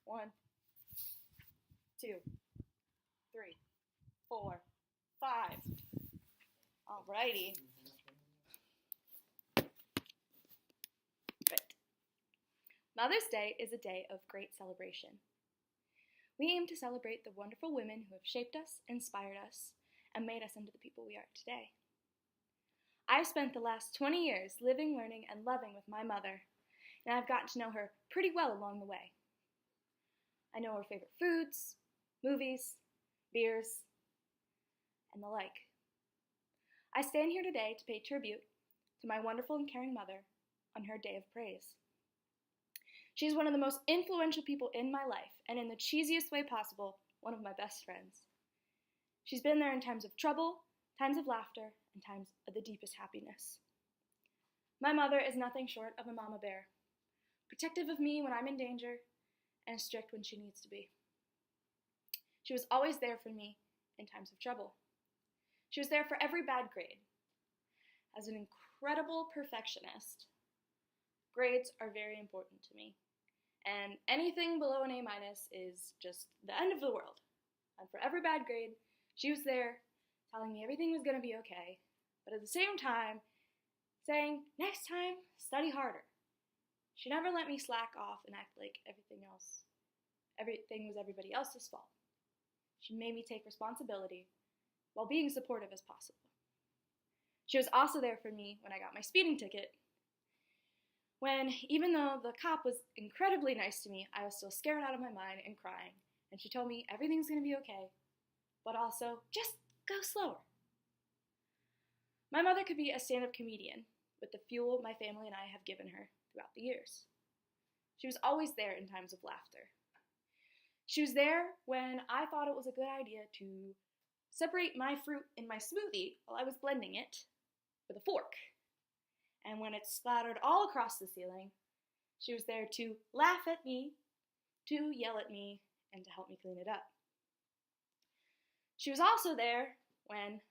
1, 2, 3, 4, 5. Alrighty. Great. Mother's Day is a day of great celebration. We aim to celebrate the wonderful women who have shaped us, inspired us, and made us into the people we are today. I've spent the last 20 years living, learning, and loving with my mother, and I've gotten to know her pretty well along the way. I know her favorite foods, movies, beers, and the like. I stand here today to pay tribute to my wonderful and caring mother on her day of praise. She's one of the most influential people in my life, and in the cheesiest way possible, one of my best friends. She's been there in times of trouble, times of laughter, and times of the deepest happiness. My mother is nothing short of a mama bear, protective of me when I'm in danger, and strict when she needs to be. She was always there for me in times of trouble. She was there for every bad grade. As an incredible perfectionist, grades are very important to me, and anything below an A- is just the end of the world. And for every bad grade, she was there telling me everything was going to be okay, but at the same time saying, next time, study harder. She never let me slack off and act like everything was everybody else's fault. She made me take responsibility while being supportive as possible. She was also there for me when I got my speeding ticket, when even though the cop was incredibly nice to me, I was still scared out of my mind and crying, and she told me everything's going to be okay, but also just go slower. My mother could be a stand-up comedian with the fuel my family and I have given her throughout the years. She was always there in times of laughter. She was there when I thought it was a good idea to separate my fruit in my smoothie while I was blending it with a fork. And when it splattered all across the ceiling, she was there to laugh at me, to yell at me, and to help me clean it up. She was also there when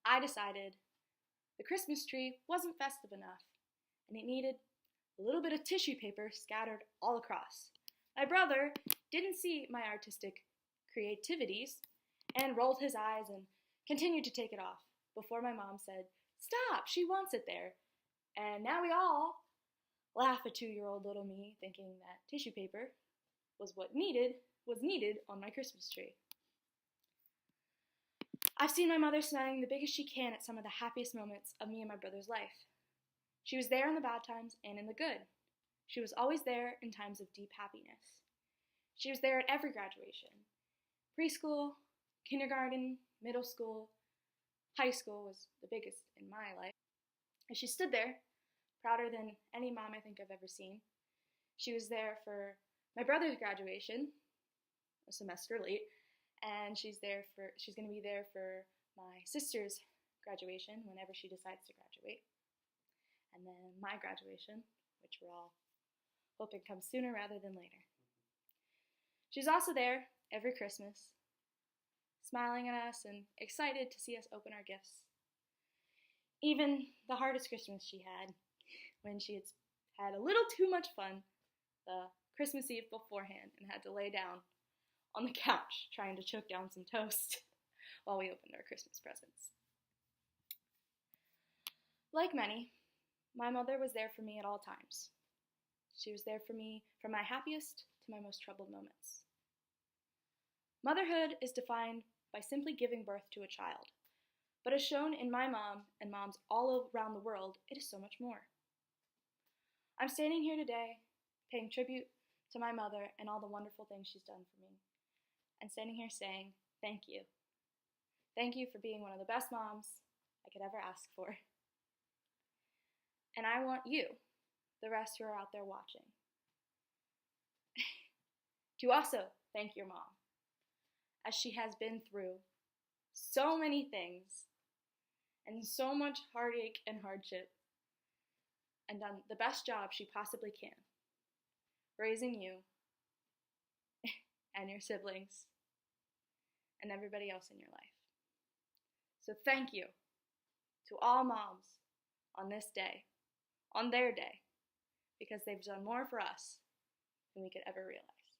I decided the Christmas tree wasn't festive enough and it needed a little bit of tissue paper scattered all across. My brother didn't see my artistic creativities and rolled his eyes and continued to take it off before my mom said, "Stop, she wants it there." And now we all laugh at 2-year-old little me thinking that tissue paper was needed on my Christmas tree. I've seen my mother smiling the biggest she can at some of the happiest moments of me and my brother's life. She was there in the bad times and in the good. She was always there in times of deep happiness. She was there at every graduation. Preschool, kindergarten, middle school, high school was the biggest in my life. And she stood there, prouder than any mom I think I've ever seen. She was there for my brother's graduation, a semester late, and she's going to be there for my sister's graduation whenever she decides to graduate. And then my graduation, which we're all hoping comes sooner rather than later. She's also there every Christmas, smiling at us and excited to see us open our gifts. Even the hardest Christmas she had, when she had a little too much fun the Christmas Eve beforehand and had to lay down on the couch trying to choke down some toast while we opened our Christmas presents. Like many, my mother was there for me at all times. She was there for me from my happiest to my most troubled moments. Motherhood is defined by simply giving birth to a child, but as shown in my mom and moms all around the world, it is so much more. I'm standing here today paying tribute to my mother and all the wonderful things she's done for me, and standing here saying thank you. Thank you for being one of the best moms I could ever ask for. And I want you, the rest who are out there watching, to also thank your mom, as she has been through so many things and so much heartache and hardship and done the best job she possibly can, raising you and your siblings and everybody else in your life. So thank you to all moms on this day, on their day, because they've done more for us than we could ever realize.